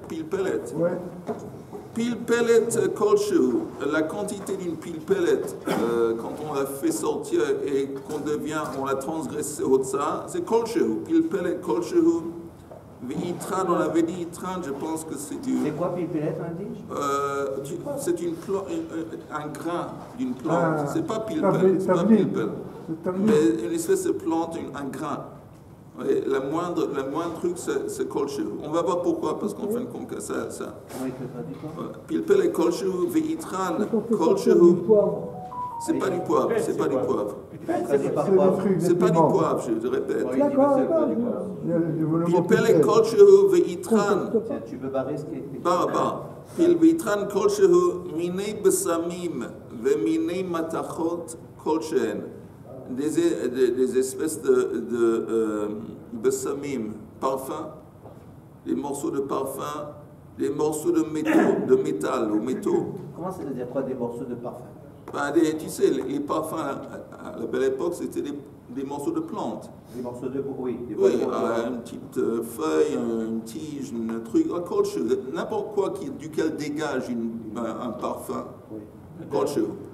pile pellet. Ouais. Pile pellet kolshehu, la quantité d'une pile pellet, quand on la fait sortir et on la transgresse au ça, c'est kolshehu. Pile pellet kolshehu, Itran, on avait dit Itran, je pense que c'est du. C'est quoi pile pellet, on a dit c'est un grain d'une plante. C'est pas pile pellet, c'est pas tabli. pile pellet. Mais une espèce de plante, un grain. Et le moindre truc, c'est kolshehu. On va voir pourquoi, parce qu'en fin de compte, ça. Comment il fait ça? Pilpel et kolshehu, veitran, kolshehu. C'est pas du poivre, c'est pas du poivre. C'est pas du poivre, je répète. D'accord. Pilpel et kolshehu, veitran. Tu veux barrer ce qui est. Barba. Pil veitran kolshehu, minei besamim, ve minei matachot kolshehen. Des espèces de besamim, parfums, des morceaux de parfum, des morceaux de métal ou métaux. Comment ça veut dire quoi, des morceaux de parfum? Tu sais, les parfums à la belle époque, c'était des morceaux de plantes. Des morceaux de bois, oui. Une petite feuille, une tige, un truc, n'importe quoi duquel dégage un parfum. Oui.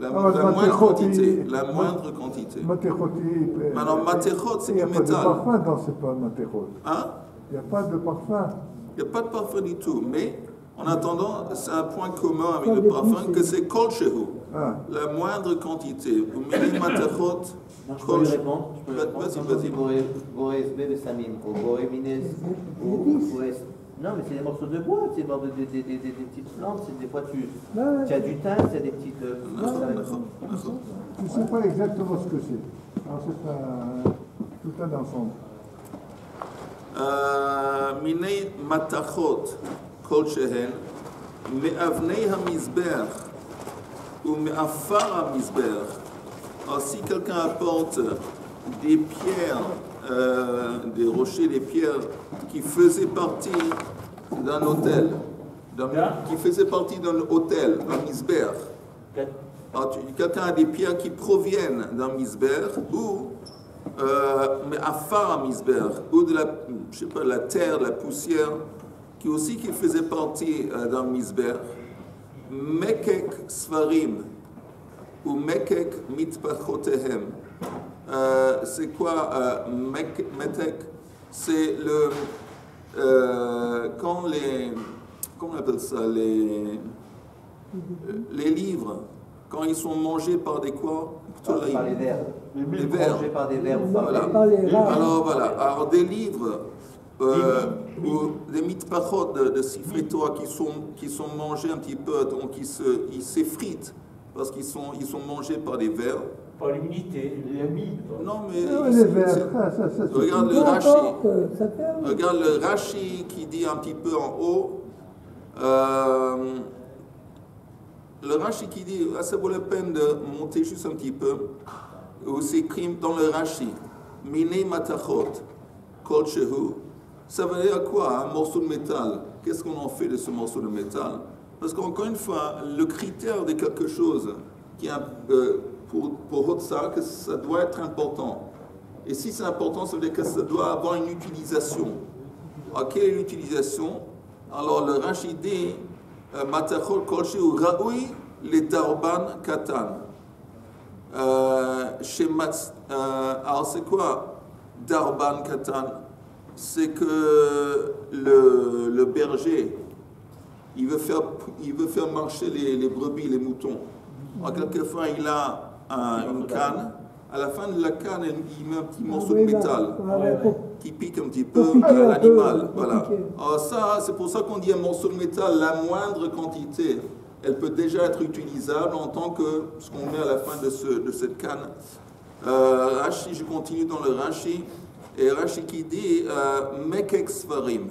La moindre quantité. La moindre quantité. Maintenant, matechot, c'est du métal. Il n'y a pas de parfum dans ce pas matechot. Hein? Il n'y a pas de parfum. Il n'y a pas de parfum du tout. Mais, en attendant, c'est un point commun avec le parfum que c'est kolshehu. La moindre quantité. Vous mettez matechot. Je peux lui répondre. Vas-y. Borez besamim, ou borez mines, ou non, mais c'est des morceaux de bois, c'est des petites plantes, c'est des fois tu as du thym, tu as des petites. Tu ne sais pas exactement ce que c'est. Alors c'est tout un ensemble. Minei matachot kol shehen, me'avnei hamizber ou me'afar hamizber. Alors si quelqu'un apporte des pierres, des rochers, des pierres qui faisaient partie d'un hôtel, qui faisaient partie d'un hôtel, un misber. Quelqu'un a des pierres qui proviennent d'un misber ou mais à phare un misber ou de la terre, de la poussière qui faisait partie d'un misber. Mekek svarim ou mekek mitpachotehem. C'est quoi Metek? C'est quand comment on appelle ça, les livres, quand ils sont mangés par des quoi? Par les vers. Les vers. Mangés par des vers. Voilà. Alors voilà. Alors des livres ou des mitpachot de sifritois qui sont mangés un petit peu, donc ils s'effritent parce qu'ils sont mangés par des vers. Par l'humidité, l'ami. Non, mais les vers, regarde le Rashi. Regarde le Rashi qui dit un petit peu en haut. Le Rashi qui dit, ça vaut la peine de monter juste un petit peu. Où c'est écrit dans le Rashi, Minei matachot, kol shehu. Ça veut dire quoi, un morceau de métal? Qu'est-ce qu'on en fait de ce morceau de métal? Parce qu'encore une fois, le critère de quelque chose qui est pour Hotsa, que ça doit être important. Et si c'est important, ça veut dire que ça doit avoir une utilisation. Alors, quelle est l'utilisation? Alors, le Rashi dit, Matachol kolshi ou Raoui, les Darban Katan. Alors, c'est quoi Darban Katan? C'est que le berger, il veut faire marcher les brebis, les moutons. Alors, quelquefois, il a une canne. À la fin de la canne, il met un petit morceau de métal qui pique un petit peu l'animal. Voilà. Alors ça, c'est pour ça qu'on dit un morceau de métal, la moindre quantité, elle peut déjà être utilisable en tant que ce qu'on met à la fin de cette canne. Rashi, je continue dans le Rashi, et Rashi qui dit Mekek Svarim.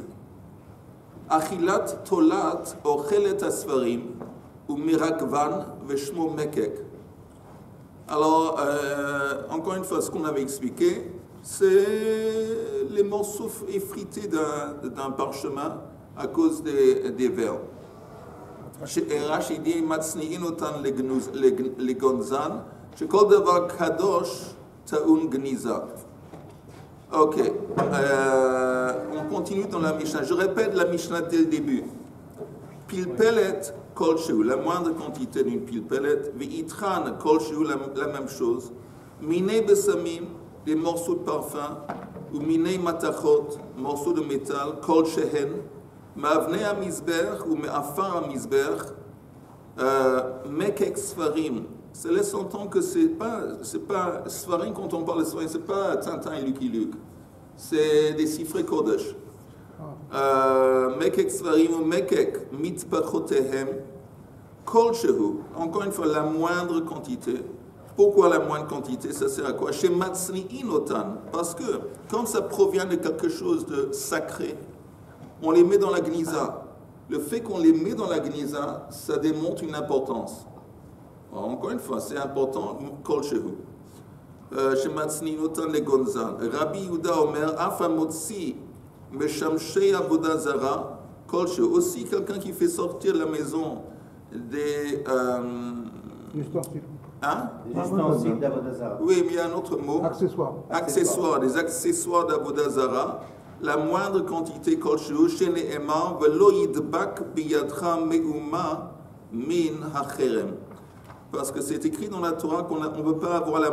Achilat tolat ochelet asfarim ou mirakvan veshmo mekek. Alors, encore une fois, ce qu'on avait expliqué, c'est les morceaux effrités d'un parchemin à cause des vers. Rashi dit Matzni'in otan legonzan, shekol davar kadosh ta'un gniza. Ok, on continue dans la Mishnah. Je répète la Mishnah dès le début. Pilpelet kolshu, la moindre quantité d'une pilpelet, ve'itran kolshu, la même chose. Minei besamim, des morceaux de parfum, ou minei matachot, morceaux de métal, kolshehen, ma'avnei amizber, ou me'afar amizber, mekek sfarim. Ça laisse entendre que c'est pas sfarim quand on parle de sfarim, c'est pas Tintin et Lucky Luke. C'est des cifrés Kodesh. Mekek Svarim ou Mekek Mitpachotehem Kol Shehu. Encore une fois, la moindre quantité. Pourquoi la moindre quantité? Ça sert à quoi? Chez Matsni Inotan. Parce que quand ça provient de quelque chose de sacré, on les met dans la Gnisa. Le fait qu'on les met dans la Gnisa, ça démontre une importance. Alors, encore une fois, c'est important, Kol Shehu. Chez Matsni Inotan le Gonzan. Rabbi Yehuda Omer, Afamotsi. Meshamshei Avodah Zara, Kolche, aussi quelqu'un qui fait sortir de la maison des ustensiles d'Avodah Zara. Oui, mais il y a un autre mot. Accessoires, des accessoires d'Avodah Zara. La moindre quantité Kolche, Shene Ema, Velo Yidbak Biyadra Meuma Min Hacherem. Parce que c'est écrit dans la Torah qu'on ne peut pas avoir le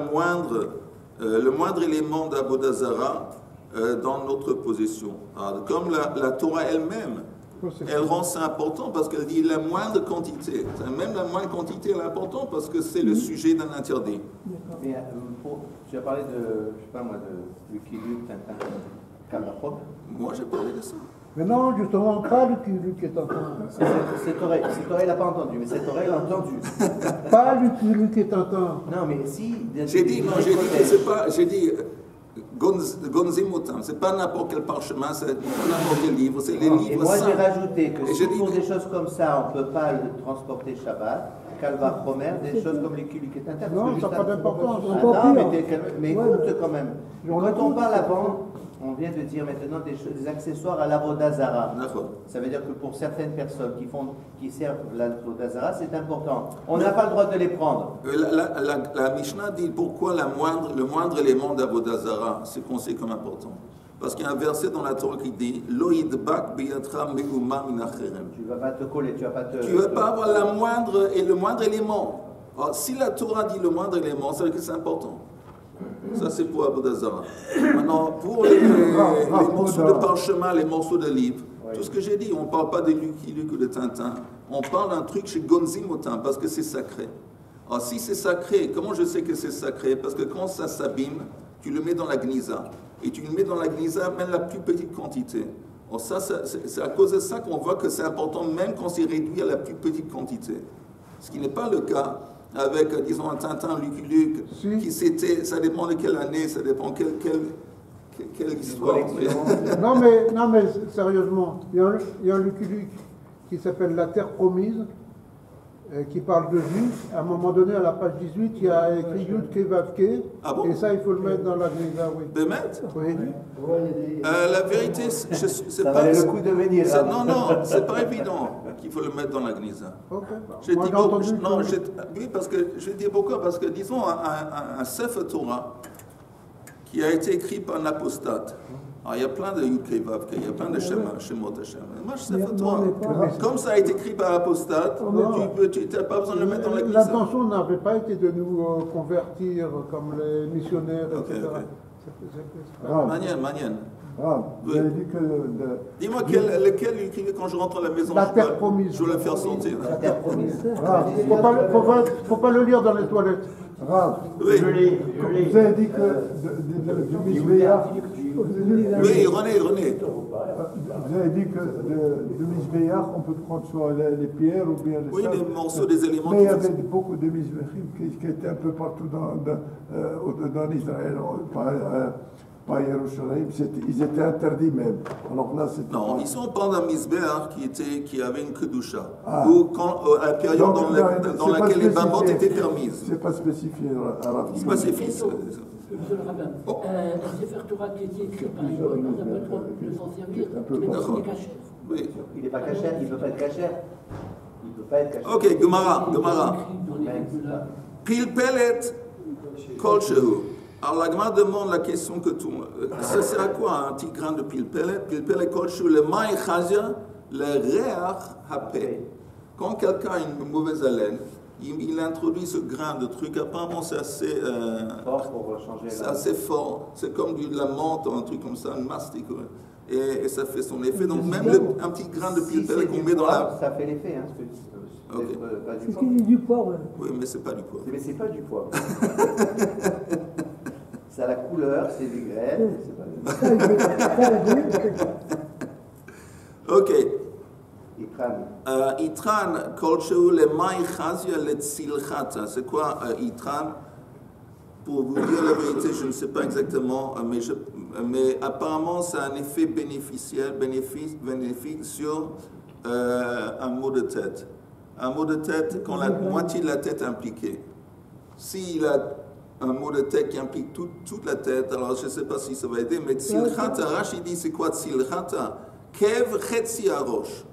moindre élément d'Avodah Zara dans notre possession. Alors, comme la Torah elle-même, elle rend ça important parce qu'elle dit la moindre quantité. Même la moindre quantité est importante parce que c'est le sujet d'un interdit. Mais tu as parlé de, je sais pas moi, de Lucky Luke, Tintin, Calvachoc. Moi j'ai parlé de ça. Mais non, justement, pas Lucky Luke qui est en train. Cette oreille n'a pas entendu, mais cette oreille l'a entendu. Pas Lucky Luke qui est en train. Non, mais si. J'ai dit que c'est pas. J'ai dit. Gonzimotam, c'est pas n'importe quel parchemin, c'est pas n'importe quel livre, c'est les livres. Et moi saints. j'ai rajouté que si pour des choses comme ça, on ne peut pas le transporter Shabbat, Calva Chomer, des choses comme les Lucky et Tintin. Non, ça n'a pas d'importance. Mais écoute quand même. Quand on parle avant, on vient de dire maintenant des accessoires à l'Avodah Zara. Ça veut dire que pour certaines personnes qui servent l'Avodah Zara, c'est important. On n'a pas le droit de les prendre. La Mishnah dit pourquoi le moindre élément d'Avodah Zara, c'est considéré comme important. Parce qu'il y a un verset dans la Torah qui dit Lo yidbak biyatra me'uma min acherem. Tu ne vas pas te coller, tu ne vas pas te. Tu ne veux pas avoir le moindre élément. Alors, si la Torah dit le moindre élément, ça veut dire que c'est important. Ça, c'est pour Avodah Zara. Maintenant, pour les morceaux de parchemin, les morceaux de livres, tout ce que j'ai dit, on ne parle pas de Lucky Luke ou de Tintin. On parle d'un truc chez Gonzimotin, parce que c'est sacré. Alors, si c'est sacré, comment je sais que c'est sacré? Parce que quand ça s'abîme, tu le mets dans la Gnisa. Et tu le mets dans la Gnisa, même la plus petite quantité. Alors, c'est à cause de ça qu'on voit que c'est important, même quand c'est réduit à la plus petite quantité. Ce qui n'est pas le cas avec, disons, un Tintin, Lucky Luke, qui c'était, ça dépend de quelle année, ça dépend quelle histoire. Non mais sérieusement, il y a un Lucky Luke qui s'appelle La Terre Promise, qui parle de Juifs. À un moment donné, à la page 18, il y a écrit Yud Ke Vav Ke, et ça, il faut le mettre dans la Gnisa, oui. Bémet? Oui. La vérité, c'est ça pas... valait le coup de venir. Non, c'est pas évident qu'il faut le mettre dans la Gnisa. Okay. Oui, parce que je vais dire pourquoi. Parce que, disons, un Sefer Torah qui a été écrit par un apostate. Alors, il y a plein de Yud Ke Vav Ke, il y a plein de Shemot Hashem. Moi, je sais pas toi. Comme ça a été écrit par apostate, tu n'as pas besoin de le mettre dans la Gnisa. L'intention n'avait pas été de nous convertir comme les missionnaires, etc. Manienne. Vous avez dit que... Dis-moi lequel quand je rentre à la maison, La Terre Promise. Je vais le faire sortir. La Terre Promise. Faut pas le lire dans les toilettes. Oui. Vous avez dit que du Mizbeach... Oui, René. Vous avez dit que de Mizbeach, on peut prendre soit les pierres ou bien les... Oui, les morceaux, des éléments. Mais il y avait beaucoup de Mizbeachim qui étaient un peu partout dans Israël, pas à Yerushalayim, ils étaient interdits même. Alors là, non, ils sont pas d'un Mizbeach qui avait une kedusha, ou à la période dans laquelle les bamotes étaient permises. C'est pas spécifié, Arabe. C'est pas spécifié. Monsieur le rabbin, un Sefer Torah qui était écrit par un goy, on n'a pas le droit de le s'en servir, même s'il est cachère. Oui. Il n'est pas cachère, il ne peut pas être cachère. Il ne peut pas être cachère. Ok, Gemara. Pilpelet kol shehu. Alors la Gemara demande la question que tout. Ça sert à quoi un petit grain de pilpelet? Pilpelet kol shehu le maï chazia Le reach hapé. Quand quelqu'un a une mauvaise haleine, il introduit ce grain de truc. Apparemment, c'est assez fort pour changer. C'est assez fort. C'est comme de la menthe ou un truc comme ça, une mastic. Et ça fait son effet. Donc même un petit grain de pilpel qu'on met dans la... Ça fait l'effet, hein. C'est ce qu'il dit du poivre. Oui, mais c'est pas du poivre. Mais c'est pas du poivre. Ça a la couleur, c'est du grain. Ok. Itran. Itran, kolcheu le mai chazia le tzilchata. C'est quoi Itran? Pour vous dire la vérité, je ne sais pas exactement, mais apparemment, ça a un effet bénéfique sur un mot de tête. Un mot de tête quand la moitié de la tête est impliquée. S'il a un mot de tête qui implique toute la tête, alors je ne sais pas si ça va aider, mais tzilchata, Rashi dit c'est quoi tzilchata? Kev chetzi arosh.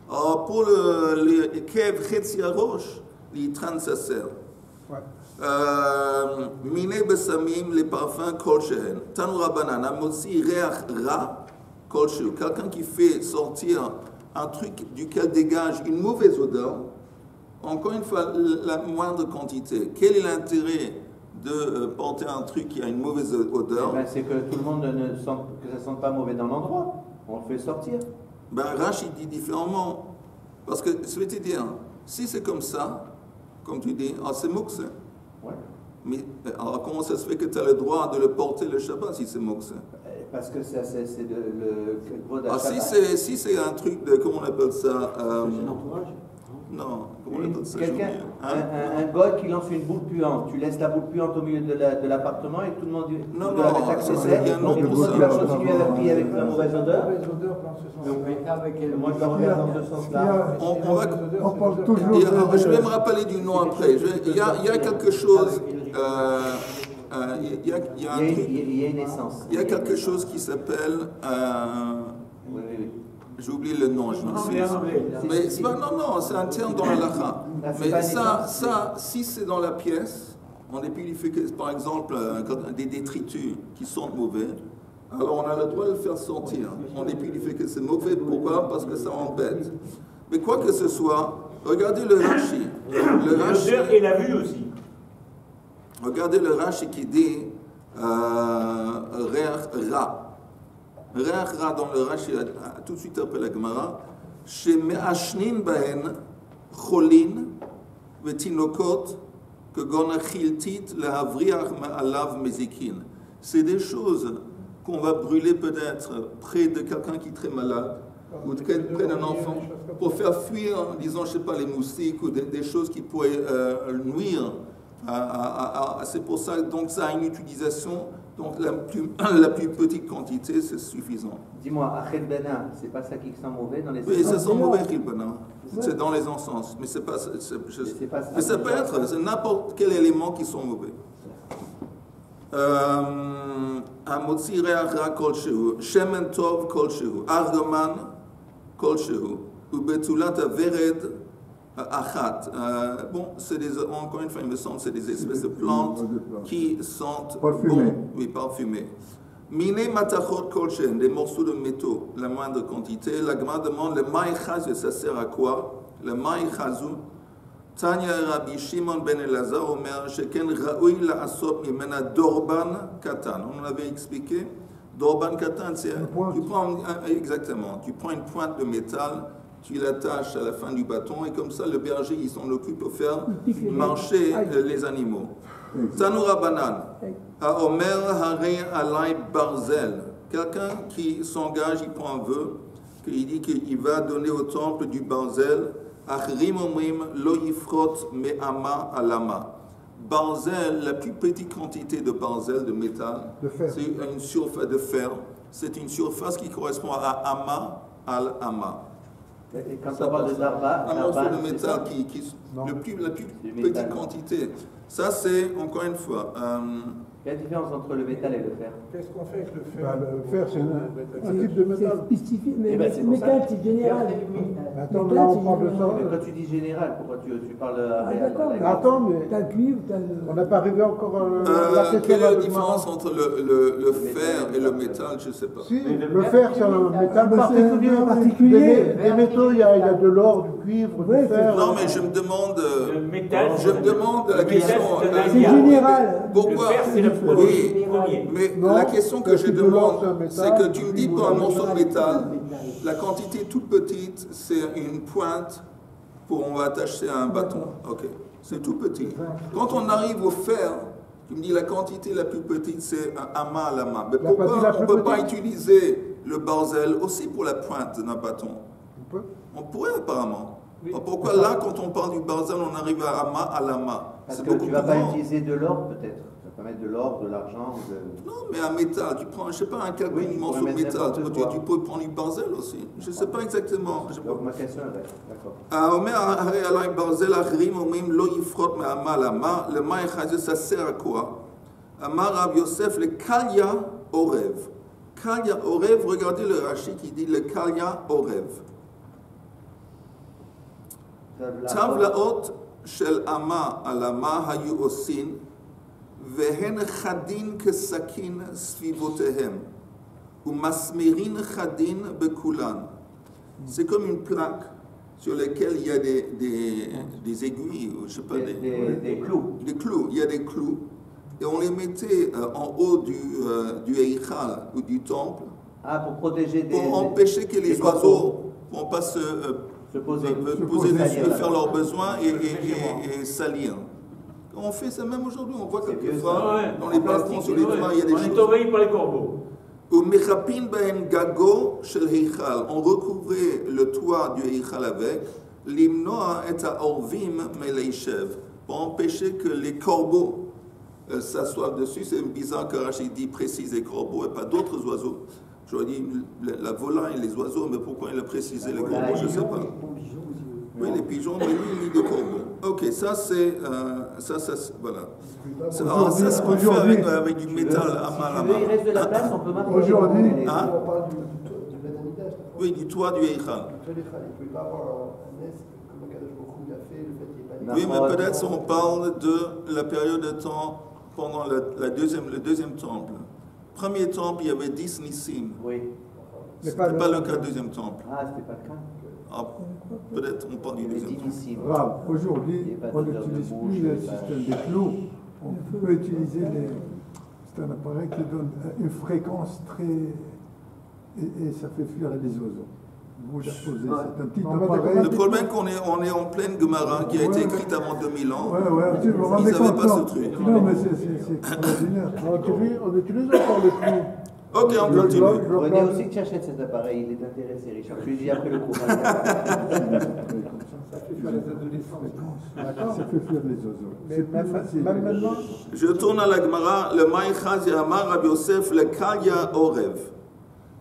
Alors pour le kev chetzi arosh, l'itran ça sert. Miné besamim, les parfums kol shehen. Tanura banana, motzi reach ra kol shehu. Quelqu'un qui fait sortir un truc duquel dégage une mauvaise odeur, encore une fois, la moindre quantité. Quel est l'intérêt de porter un truc qui a une mauvaise odeur? C'est que tout le monde ne sent, que ça ne sente pas mauvais dans l'endroit. On le fait sortir. Rashi dit différemment. Parce que, je vais te dire, si c'est comme ça, comme tu dis, c'est moukse. Ouais. Mais alors comment ça se fait que tu as le droit de le porter le Shabbat si c'est moukse? Parce que c'est le si c'est un truc de, comment on appelle ça C'est l'entourage. Non, comment on appelle ça? Quelqu'un, un gars qui lance une boule puante, tu laisses la boule puante au milieu de l'appartement et tout le monde avec accès, il y a un nom et pour tout ça. Tu vas continuer à prier avec la mauvaise odeur. Moi je la regarde dans ce sens-là. On parle toujours je vais me rappeler du nom après. Il y a quelque chose. Il y a une essence. Il y a quelque chose qui s'appelle. J'ai oublié le nom, je me souviens. Mais c'est pas, non, c'est un terme dans la lacha. Mais ça, si c'est dans la pièce, en dépit du fait que, par exemple, des détritus qui sentent mauvais, alors on a le droit de le faire sortir. En dépit du fait que c'est mauvais, pourquoi? Parce que ça embête. Mais quoi que ce soit, regardez le Rashi. L'odeur et la vue aussi. Regardez le Rashi qui dit Reach Ra. Reach Ra dans le Rashi, tout de suite après la Gemara, Sheme'ashnin bahen cholin vetinokot kegon chiltit lehavriach ma'alav mezikin. C'est des choses qu'on va brûler peut-être près de quelqu'un qui est très malade ou près d'un enfant pour faire fuir, disons, je ne sais pas, les moustiques ou des choses qui pourraient nuire. C'est pour ça, donc ça a une utilisation, donc la plus petite quantité, c'est suffisant. Dis-moi, Achel Bena, c'est pas ça qui sent mauvais dans les encens? Oui, ça sent mauvais, Achel Bena. C'est dans les encens, mais c'est pas. Mais ça peut être, c'est n'importe quel élément qui sont mauvais. Amotzi reach ra kol shehu, shemen tov kol shehu, argaman kol shehu, ubetulat avered achat. Bon, c'est encore une fois, il me semble, c'est des espèces de plantes qui sentent bon, oui, parfumées. Miné matachot kol shehu, des morceaux de métaux, la moindre quantité. La Gemara demande le maï chazou, ça sert à quoi? Le maï chazou. Tanya Rabbi Shimon ben Elazar Omer Sheken Raoui la Asop Mimena Dorban Katan. On l'avait expliqué. Dorban Katan, c'est tu prends exactement. Tu prends une pointe de métal, tu l'attaches à la fin du bâton et comme ça le berger il s'en occupe pour faire marcher les animaux. Tanura Banan. A Omer Harei Alay Barzel. Quelqu'un qui s'engage, il prend un vœu, qu'il dit qu'il va donner au temple du Barzel. Achrim omrim lo yifrot me'ama alama. Barzel, la plus petite quantité de barzel, de métal, c'est une surface de fer. C'est une surface qui correspond à ama al-ama. Et quand on parle de darba, un morceau de métal la plus petite quantité. Ça, c'est, encore une fois, Quelle différence entre le métal et le fer? Qu'est-ce qu'on fait avec le fer? Le fer, c'est un type de métal. C'est spécifique, mais c'est métal, c'est général. Attends, là, on parle de ça. Mais quand tu dis général, pourquoi tu parles D'accord, attends, mais t'as le cuivre, t'as le... on n'a pas arrivé encore à la question. Quelle est la différence entre le fer et le métal? Je ne sais pas. Si, le fer, c'est un métal particulier. Des métaux, il y a de l'or, du cuivre, du fer. Non, mais je me demande. Le métal, Je me demande la question. C'est général. Pourquoi? Le fer, c'est le Oui, premier. mais Non, la question que le je type de l'or, demande, c'est un métal. c'est que tu me dis pour un morceau de métal, la quantité toute petite, c'est une pointe pour on va attacher à un bâton. Ok, c'est tout petit. Quand on arrive au fer, tu me dis la quantité la plus petite, c'est un amas à la main. Mais pourquoi on ne peut pas utiliser le barzel aussi pour la pointe d'un bâton? On pourrait apparemment. Pourquoi là, quand on parle du barzel, on arrive à amas à la main? Parce que tu ne vas pas utiliser de l'or peut-être. Tu vas pas mettre de l'or, de l'argent. Non, mais un métal, tu prends, je ne sais pas, un morceau de métal, tu peux prendre du barzel aussi. Je ne sais pas exactement. Donc ma question est d'accord. Omer הרי עלי ברזל האחרים אומרים לא יפחות מהמה למה, למה אחד זה ססר quoi? אמר רב יוסף לקליה עורב. קליה עורב, regardez le Rashi qui dit le קליה עורב. טבלאות של אמה על אמה היו עושים והן חדין כסכין סביבותיהם ומסמרין חדין בכולן. C'est comme une plaque sur laquelle il y a des aiguilles, je sais pas, des clous. Des clous, il y a des clous. Et on les mettait en haut du Eichal ou du temple. Ah, pour protéger pour empêcher que les oiseaux ne vont pas se poser dessus et faire leurs besoins et salir. On fait ça même aujourd'hui, on voit quelquefois dans les balcons, sur les toits, il y a des choses. On est envahi par les corbeaux. On recouvrait le toit du Eichal avec l'imnoa et orvim meleishev pour empêcher que les corbeaux s'assoient dessus. C'est bizarre que Rachid dit préciser corbeaux et pas d'autres oiseaux. J'aurais dit la volaille, les oiseaux, mais pourquoi il a précisé les corbeaux, je ne sais pas. Oui, les pigeons, mais lui, il dit des corbeaux. Ok, ça c'est. Voilà. Alors, ça se fait avec du métal à main à main. Il reste de la place, on peut maintenant. Aujourd'hui, on parle du Betamigdash. Oui, du toit du Eichal. Il ne pouvait pas avoir un nest comme Akadosh Baruch Hu l'a fait, le fait qu'il n'y ait pas de... Oui, mais peut-être on parle de la période de temps pendant le deuxième temple. Premier temple, il y avait 10 Nissim. Oui. Ce n'était pas le cas du deuxième temple. Ah, c'était pas le cas. Ah, peut-être on parle du deuxième temple. Aujourd'hui, on n'utilise plus le système des clous. On peut utiliser c'est un appareil qui donne une fréquence très... Et ça fait fuir les oiseaux. Vous exposez, c'est un petit appareil. Le problème est qu'on est en pleine Gemara qui a été écrite avant 2000 ans. Ils n'avaient pas ce truc. Non, mais c'est extraordinaire. On utilise encore les clous. Ok, on continue. René aussi que tu achètes cet appareil, il est intéressé, Richard. Je lui dis après le cours. Ça fait fuir les adolescents. Ça fait fuir les oiseaux. Mais même maintenant. Je tourne à la Gemara. Le Maïchaz Amar Rabbi Yosef le Kalya Orev.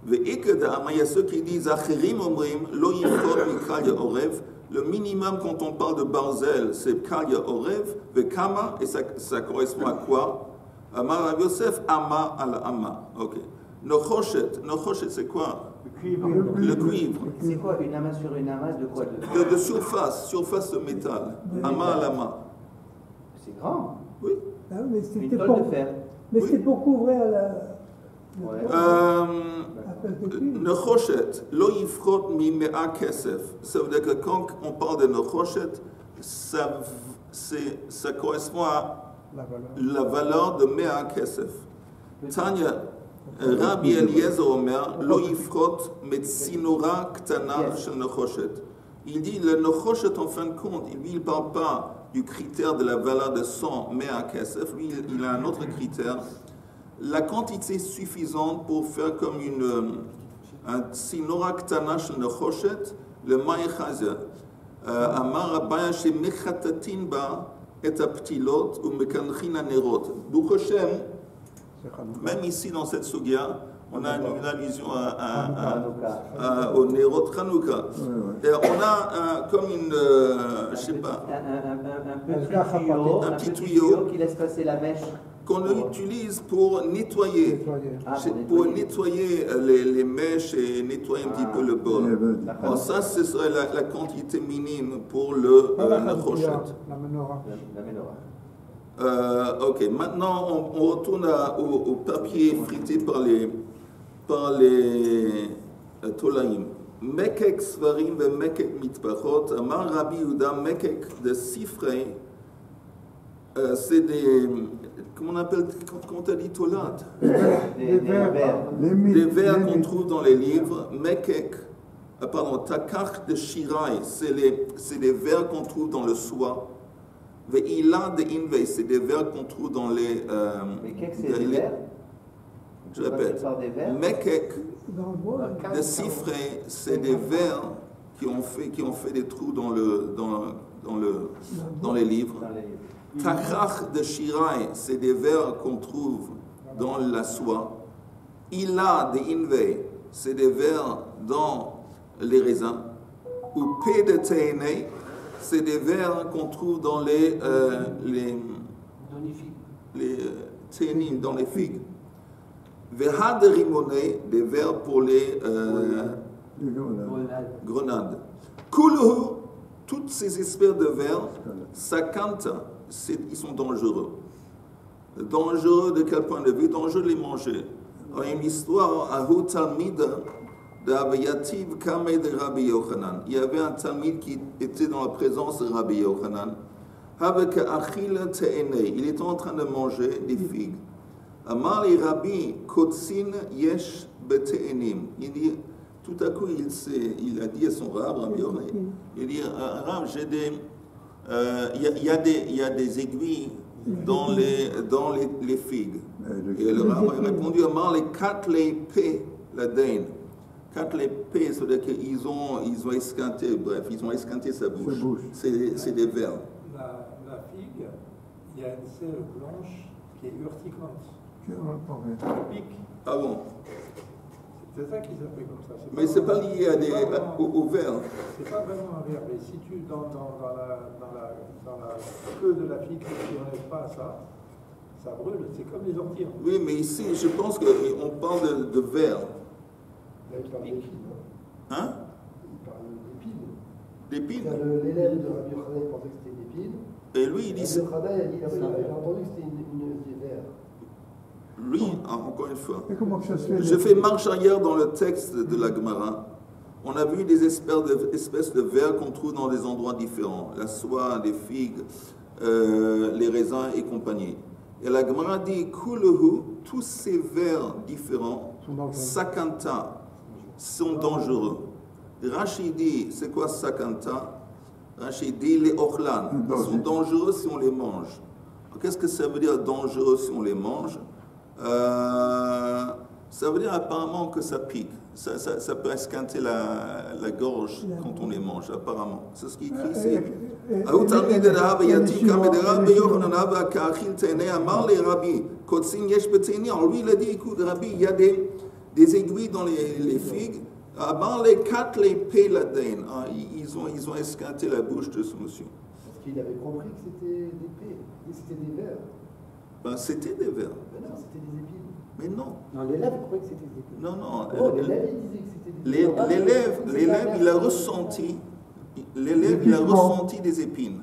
Ve'ikeda, il y a ceux qui disent Achirim Omrim Lo Yifot Mikalya Orev. Le minimum quand on parle de Barzel, c'est Kalya Orev. Ve'kama, et ça correspond à quoi? Amar Rabbi Yosef Ama al Ama. Ok. Nochoshet, c'est quoi? Le cuivre. C'est quoi une amas sur une amas de quoi? De surface de métal. Ama à la main. C'est grand. Oui. Ah, mais Une tonne de fer. Mais c'est pour couvrir la... Nochoshet, lo yifrot mi mea kesef. Ça veut dire que quand on parle de Nochoshet, ça correspond à la valeur de mea kesef. Tanya, Rabbi Eliezer Omer, lo yifrot metzinora ktana shel Nochoshet. Il dit le Nochoshet en fin de compte, lui il ne parle pas du critère de la valeur de 100 mea kesef, lui il a un autre critère. La quantité suffisante pour faire comme un tzinora ktana shel Nochoshet, le maïchazer. Amar Abaya she mechatatin ba et aptilot ou mekanchin anerot. Baruch Hashem, même ici dans cette sugia, on a une allusion au Nerot Hanouka. Et on a comme une, je sais pas, un petit tuyau qui qui laisse passer la mèche qu'on utilise pour nettoyer. Pour nettoyer les mèches et nettoyer un petit peu le bol. Alors ça, ce serait la quantité minime pour la rochette. La menorah. Ok, maintenant on retourne au papier frité par les tolaïm. Mekek svarim ve mekek mitbachot, amar Rabbi Yehuda, mekek de sifrei, c'est des, comment on appelle, comment tu as dit tolat? Des vers. Des vers qu'on trouve dans les livres. Mekek, pardon, takach de shirai, c'est des vers qu'on trouve dans le soie. Ve'ila de inve, c'est des vers qu'on trouve dans les... Mekek, c'est des vers? Je répète. Mekek de sifrei, c'est des vers qui ont fait des trous dans les livres. Takach de shirai, c'est des vers qu'on trouve dans la soie. Ila de inve, c'est des vers dans les raisins. Ou pe de teene, c'est des vers qu'on trouve dans les ténim, dans les figues. Veha de rimone, des vers pour les grenades. Kuluhu, toutes ces espèces de vers, sakanta, ils sont dangereux. Dangereux de quel point de vue? Dangereux de les manger. Il y a une histoire à Talmid de Yativ Kameh de Rabbi Yochanan. Il y avait un Talmid qui était dans la présence de Rabbi Yochanan. Avec Achil Te'ene, il était en train de manger des figues. Amar et Rabbi Kotsin Yesh Bete'enim. Il dit, tout à coup, il a dit à son rab, Rabbi Yochanan, il dit, Rab, j'ai des... il y a des aiguilles dans les figues. Et le rab a répondu, Amar les 4 les P, la Dain. 4 les P, c'est-à-dire qu'ils ont esquinté, bref, ils ont esquinté sa bouche. C'est des vers. La figue, il y a une sève blanche qui est urticante. Qui pique. Ah bon? C'est ça qui s'appelle comme ça. Mais c'est pas lié au verre. C'est pas vraiment un verre, mais si tu, dans la queue de la figue, si tu n'enlèves pas ça brûle, c'est comme les orties. Oui, mais ici, je pense qu'on parle de verre. Il parle d'épines. Hein? Il parle d'épines. D'épines? L'élève de Rabbi Yochanan pensait que c'était une épine. Et lui, il dit... Rabbi Yochanan a entendu que c'était des vers. Lui, encore une fois, je fais marche arrière dans le texte de la Gemara. On a vu des espèces de vers qu'on trouve dans des endroits différents. La soie, les figues, les raisins et compagnie. Et la Gemara dit, Kuluhu, tous ces vers différents, sakanta, sont dangereux. Rashi dit, c'est quoi sakanta? Rashi dit, les ochlan, ils sont dangereux si on les mange. Qu'est-ce que ça veut dire dangereux si on les mange? Ça veut dire apparemment que ça pique. Ça peut esquinter la gorge quand on les mange, apparemment. C'est ce qui est écrit ici. Lui, il a dit, écoute, Rabbi, il y a des aiguilles dans les figues. Avant les 4, les péladènes, ils ont esquinté la bouche de ce monsieur. Parce qu'il avait compris que c'était des pés, c'était des vers. Ben, c'était des vers. Mais non, c'était des épines. Mais non. Non, l'élève croyait que c'était des épines. Non, non. Oh, l'élève, il disait que c'était des épines. L'élève, il a ressenti. L'élève, il a ressenti des épines.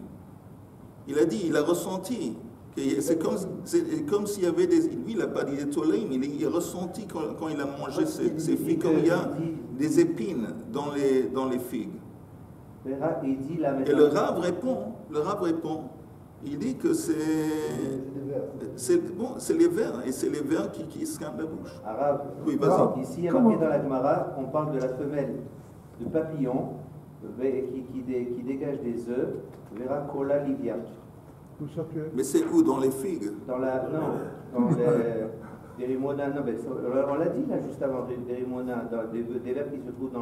Il a dit, il a ressenti. C'est comme s'il y avait des... Lui, il n'a pas dit des tolaïm, il a ressenti quand il a mangé ses figues, comme il y a des épines dans les figues. Et le Rav répond, il dit que c'est les vers, et c'est les vers qui esquintent la bouche. Arabe, oui, vas-y. Ici, il y a marqué dans la Gemara, on parle de la femelle de papillon qui dégage des œufs, vera cola livia. Mais c'est où? Dans les figues? Dans les rimonas, non, mais on l'a dit là juste avant, des rimonas, des vers qui se trouvent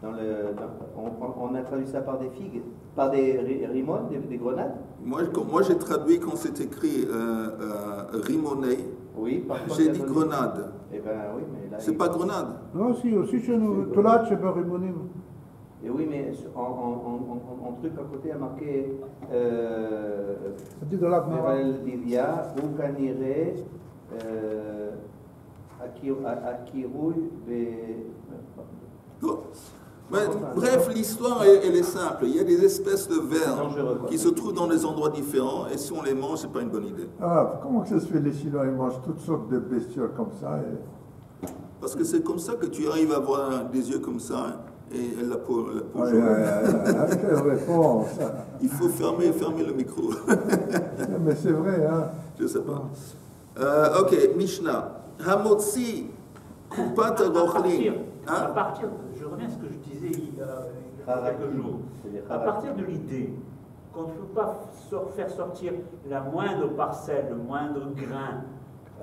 on a traduit ça par des figues, par des rimones, des grenades. Moi j'ai traduit quand c'est écrit rimonée. Oui, j'ai dit grenade. Eh ben oui, mais là. C'est pas grenade. Non, si, aussi chez nous. Tolat, c'est pas rimoné. Et oui, mais en truc à côté, il y a marqué Livia, ou Kanire, Akirouille, Bref, l'histoire elle est simple. Il y a des espèces de vers qui se trouvent dans des endroits différents et si on les mange, c'est pas une bonne idée. Ah, comment ça se fait les Chinois, ils mangent toutes sortes de bestioles comme ça Parce que c'est comme ça que tu arrives à avoir des yeux comme ça et la peau jaune. Quelle réponse. Il faut fermer le micro. Mais c'est vrai, hein. Je sais pas. Ok, Mishnah. Hamotzi kupat rochlin. À partir, je reviens à ce que je disais il y a quelques jours, à partir de l'idée qu'on ne peut pas faire sortir la moindre parcelle, le moindre grain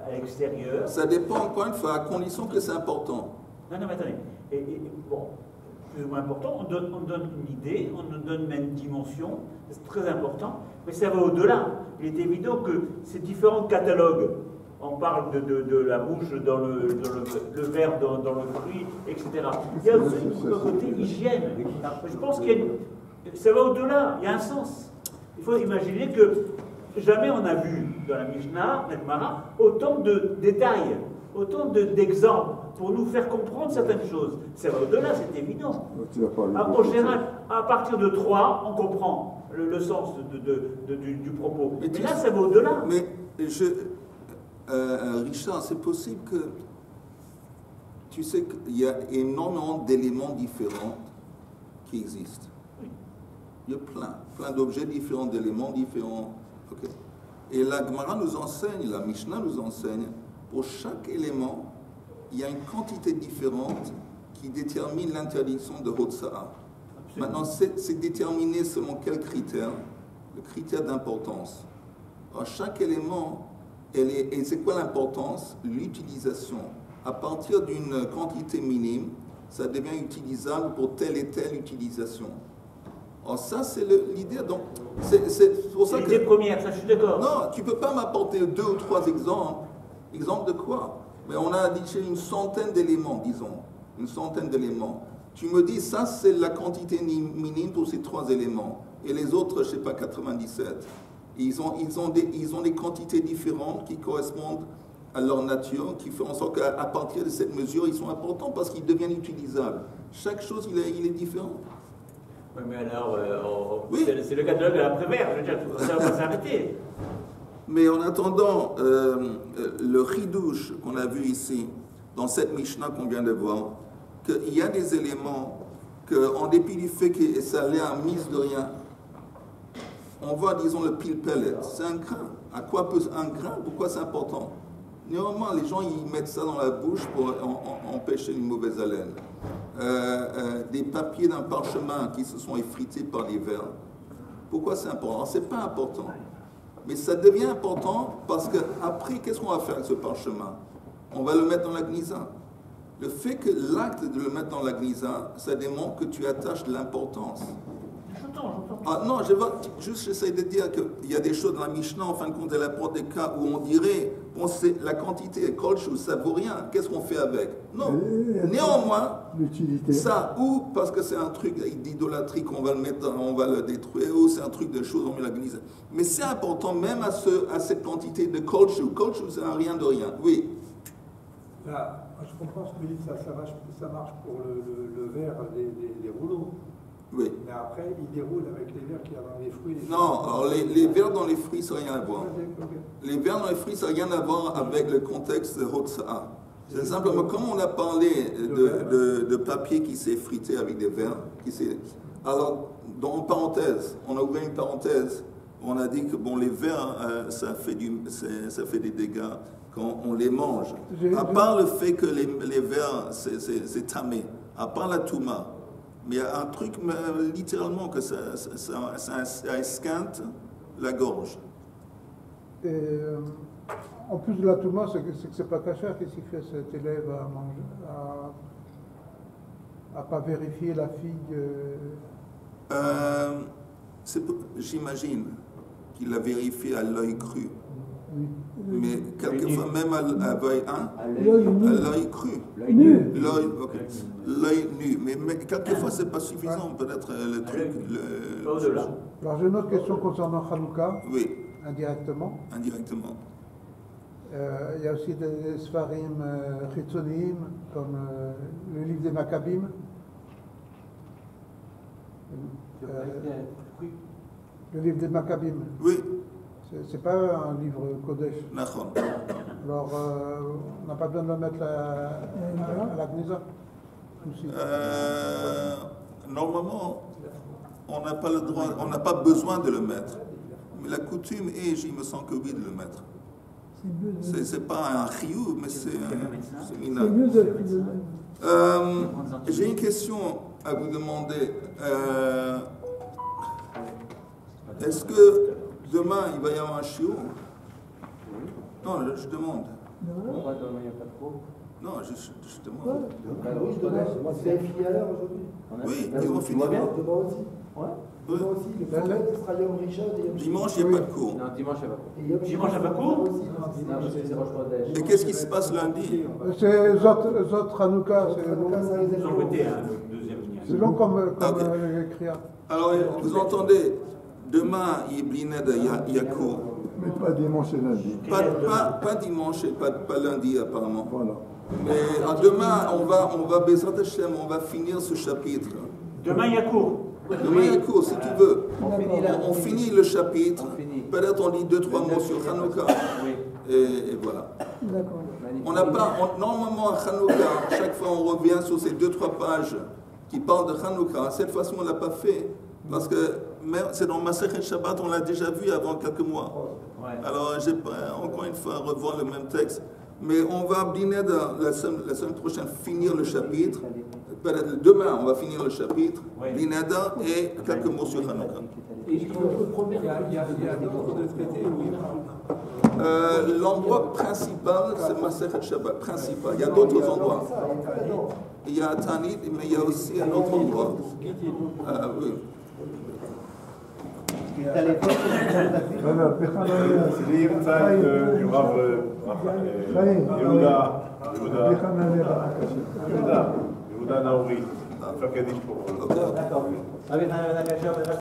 à l'extérieur. Ça dépend encore une fois, à condition que c'est important. Non, mais attendez. Bon, plus ou moins important, on donne une idée, on nous donne même une dimension, c'est très important, mais ça va au-delà. Il est évident que ces différents catalogues, on parle de la bouche dans le verre dans le fruit, etc. Il y a aussi un côté hygiène. Je pense ça va au-delà, il y a un sens. Il faut imaginer que jamais on a vu dans la Mishnah, Gemara, autant de détails, autant d'exemples pour nous faire comprendre certaines choses. Ça va au-delà, c'est évident. En général, à partir de 3, on comprend le sens du propos. Mais là, ça va au-delà. Mais Richard, c'est possible que tu sais qu'il y a énormément d'éléments différents qui existent. Il y a plein d'objets différents, d'éléments différents. Okay. Et la Gemara nous enseigne, la Mishnah nous enseigne, pour chaque élément, il y a une quantité différente qui détermine l'interdiction de Hotsa'a. Maintenant, c'est déterminé selon quel critère? Le critère d'importance. Alors, chaque élément, et c'est quoi l'importance? L'utilisation. À partir d'une quantité minime, ça devient utilisable pour telle et telle utilisation. Alors ça, c'est l'idée. Donc, c'est pour ça que... l'idée première, ça je suis d'accord. Non, tu ne peux pas m'apporter 2 ou 3 exemples. Exemple de quoi? Mais on a dit une centaine d'éléments, disons. Une centaine d'éléments. Tu me dis, ça, c'est la quantité minime pour ces 3 éléments. Et les autres, je ne sais pas, 97. Ils ont des quantités différentes qui correspondent à leur nature, qui font en sorte qu'à partir de cette mesure, ils sont importants parce qu'ils deviennent utilisables. Chaque chose, il est différent. Oui, mais alors, c'est le catalogue de l'après-vert, je veux dire, ça va s'arrêter. Mais en attendant, le chidouche qu'on a vu ici, dans cette Mishnah qu'on vient de voir, qu'il y a des éléments qu'en dépit du fait que ça a l'air mise de rien, on voit, disons, le pile pellet, c'est un grain. À quoi peut un grain? Pourquoi c'est important? Néanmoins, les gens, ils mettent ça dans la bouche pour empêcher une mauvaise haleine. Des papiers d'un parchemin qui se sont effrités par les vers. Pourquoi c'est important? C'est pas important. Mais ça devient important parce qu'après, qu'est-ce qu'on va faire avec ce parchemin? On va le mettre dans la gnisa. Le fait que l'acte de le mettre dans la gnisa, ça démontre que tu attaches de l'importance. Ah, non, j'essaie de dire qu'il y a des choses dans la Mishnah, en fin de compte, elle apporte des cas où on dirait, bon, c'est la quantité, kolchou, ça vaut rien, qu'est-ce qu'on fait avec? Non. Néanmoins, ça, ou parce que c'est un truc d'idolâtrie qu'on va le mettre, on va le détruire, ou c'est un truc de choses, on met la gnise. Mais c'est important, même à cette quantité de kolchou. Kolchou, c'est un rien de rien, oui. Là, je comprends ce que vous dites, ça marche pour le verre des rouleaux. Oui. Mais après, il déroule avec les verres qu'il y a dans les fruits. Non, alors les verres dans les fruits, ça n'a rien à voir. Les verres dans les fruits, ça n'a rien à voir avec le contexte de Hotsa'a. C'est simplement, comme on a parlé de papier qui s'est frité avec des verres, alors, dans une parenthèse, on a ouvert une parenthèse, on a dit que bon, les verres, ça fait des dégâts quand on les mange. À part le fait que les verres, c'est tamé, à part la touma. Mais il y a un truc, littéralement, que ça esquinte la gorge. Et, en plus de la touma, c'est que c'est pas cachère. Qu'est-ce qu'il fait cet élève à manger, à pas vérifier la figue J'imagine qu'il l'a vérifié à l'œil cru. Mais quelquefois, même à l'œil cru. L'œil nu. L'œil nu. Mais quelquefois, c'est pas suffisant, peut-être le truc. Alors, j'ai une autre question concernant Hanouka. Oui. Indirectement. Indirectement. Il y a aussi des Sfarim Chitzonim, comme le livre des Maccabim. Le livre des Maccabim. Oui. C'est pas un livre Kodesh. D'accord. Alors, on n'a pas besoin de le mettre à la Gnisa. Normalement, on n'a pas le droit, on n'a pas besoin de le mettre. Mais la coutume est, il me semble que oui, de le mettre. C'est pas un chiyuv, mais c'est minable. mieux de le mettre. J'ai une question à vous demander. Est-ce que demain, il va y avoir un shiur? Non, je demande. Non, je demande. Oui, demain, vous avez fini à l'heure aujourd'hui? Oui, ils ont fini. Demain aussi. Demain aussi, le prophète sera Yom Rishon et Yom Dimanche, il n'y a pas de cours. Non, dimanche, il n'y a pas de cours. Dimanche, il n'y a pas de cours? Non, parce que c'est Rosh Chodesh. Et qu'est-ce qui se passe lundi? C'est Zot Hanouka. Ils ont voté le deuxième lien. C'est long comme écrit. Alors, vous entendez, demain, il y a cours. Mais pas dimanche et lundi. Pas dimanche et pas lundi, apparemment. Voilà. Mais demain, on va Bezrat Hashem, on va finir ce chapitre. Demain, il y a cours. Demain, il y a cours, si tu veux. On finit le chapitre. finit. Peut-être on lit 2-3 mots sur Hanouka. Et voilà. D'accord. On n'a pas, normalement à Hanouka, chaque fois on revient sur ces 2-3 pages qui parlent de Hanouka. Cette fois-ci, on ne l'a pas fait. Parce que c'est dans Masechet Shabbat, on l'a déjà vu avant quelques mois. Alors, j'ai pas encore une fois revoir le même texte. Mais on va la semaine prochaine finir le chapitre. Demain, on va finir le chapitre. Bineda et quelques mots sur Hanouka. Et notre première. Il y a d'autres de traités où l'endroit principal, c'est Masechet Shabbat. Principal. Il y a d'autres endroits. Il y a Tanit, mais il y a aussi un autre endroit. Oui. C'est l'Irtzai du Rav Yehuda Naouri. Faire Kaddish pour. D'accord.